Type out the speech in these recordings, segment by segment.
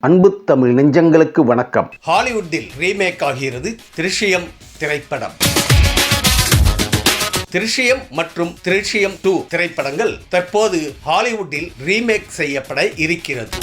அன்பு தமிழ் நெஞ்சங்களுக்கு வணக்கம். ஹாலிவுட்டில் ரீமேக் ஆகிறது திருஷ்யம் திரைப்படம். திருஷ்யம் மற்றும் திருஷ்யம் 2 திரைப்படங்கள் தற்போது ஹாலிவுட்டில் ரீமேக் செய்யப்பட இருக்கிறது.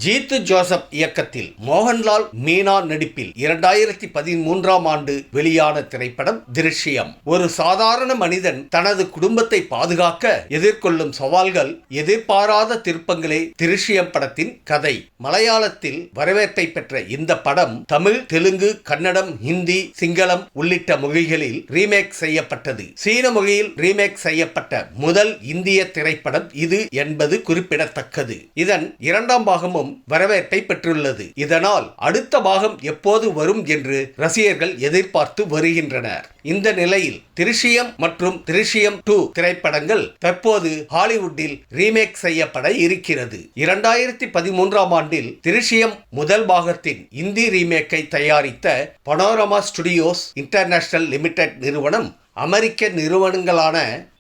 ஜீத்து ஜோசப் இயக்கத்தில் மோகன்லால் மீனா நடிப்பில் 2013ஆம் ஆண்டு வெளியான திரைப்படம் திருஷ்யம். ஒரு சாதாரண மனிதன் தனது குடும்பத்தை பாதுகாக்க எதிர்கொள்ளும் சவால்கள், எதிர்பாராத திருப்பங்களே திருஷ்யம் படத்தின் கதை. மலையாளத்தில் வரவேற்பை பெற்ற இந்த படம் தமிழ், தெலுங்கு, கன்னடம், ஹிந்தி, சிங்களம் உள்ளிட்ட மொழிகளில் ரீமேக் செய்யப்பட்டது. சீன மொழியில் ரீமேக் செய்யப்பட்ட முதல் இந்திய திரைப்படம் இது என்பது குறிப்பிடத்தக்கது. இதன் இரண்டாம் பாகமும் வரவேற்பை பெற்றுள்ளது. இதனால் அடுத்த பாகம் எப்போது வரும் என்று ரசிகர்கள் எதிர்பார்த்து வருகின்றனர். இந்த நிலையில் திருஷ்யம் மற்றும் திருஷ்யம் 2 திரைப்படங்கள் தற்போது ஹாலிவுட்டில் ரீமேக் செய்யப்பட இருக்கிறது. 2013ஆம் ஆண்டில் திருஷ்யம் முதல் பாகத்தின் இந்தி ரீமேக்கை தயாரித்த பனோரமா ஸ்டுடியோஸ் இன்டர்நேஷனல் லிமிடெட் நிறுவனம் அமெரிக்க நிறுவனங்களான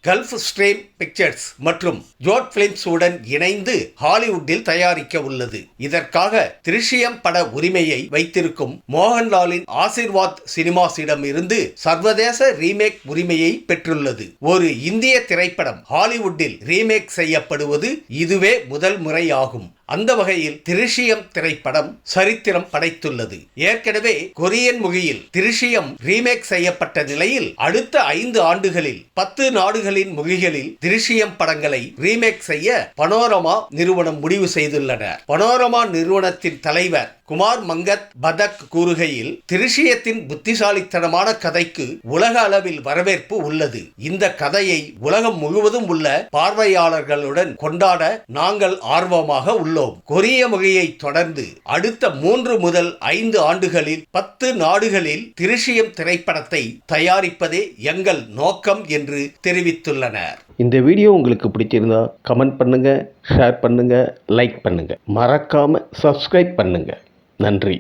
கல்ஃப் ஸ்ட்ரீம் பிக்சர்ஸ் மற்றும் ஜோட் பிலிம்ஸ் உடன் இணைந்து ஹாலிவுட்டில் தயாரிக்க உள்ளது. இதற்காக திருஷ்யம் பட உரிமையை வைத்திருக்கும் மோகன்லாலின் ஆசிர்வாத் சினிமாஸிடம் இருந்து சர்வதேச ரீமேக் உரிமையை பெற்றுள்ளது. ஒரு இந்திய திரைப்படம் ஹாலிவுட்டில் ரீமேக் செய்யப்படுவது இதுவே முதல் முறையாகும். அந்த வகையில் திருஷ்யம் திரைப்படம் சரித்திரம் படைத்துள்ளது. ஏற்கனவே கொரியன் மொழியில் திருஷ்யம் ரீமேக் செய்யப்பட்ட நிலையில் அடுத்த 5 ஆண்டுகளில் 10 நாடுகளின் மொழிகளில் திருஷ்யம் படங்களை ரீமேக் செய்ய பனோரமா நிறுவனம் முடிவு செய்துள்ளனர். பனோரமா நிறுவனத்தின் தலைவர் குமார் மங்கத் பதக் கூறுகையில், திருஷ்யத்தின் புத்திசாலித்தனமான கதைக்கு உலக அளவில் வரவேற்பு உள்ளது. இந்த கதையை உலகம் முழுவதும் உள்ள பார்வையாளர்களுடன் கொண்டாட நாங்கள் ஆர்வமாக உள்ளோம். கொரிய மொழியை தொடர்ந்து அடுத்த 3 முதல் 5 ஆண்டுகளில் 10 நாடுகளில் திருஷ்யம் திரைப்படத்தை தயாரிப்பதே எங்கள் நோக்கம் என்று தெரிவித்துள்ளனர். இந்த வீடியோ உங்களுக்கு பிடிச்சிருந்தா கமெண்ட் பண்ணுங்க, ஷேர் பண்ணுங்க, லைக் பண்ணுங்க, மறக்காம சப்ஸ்கிரைப் பண்ணுங்க. நன்றி.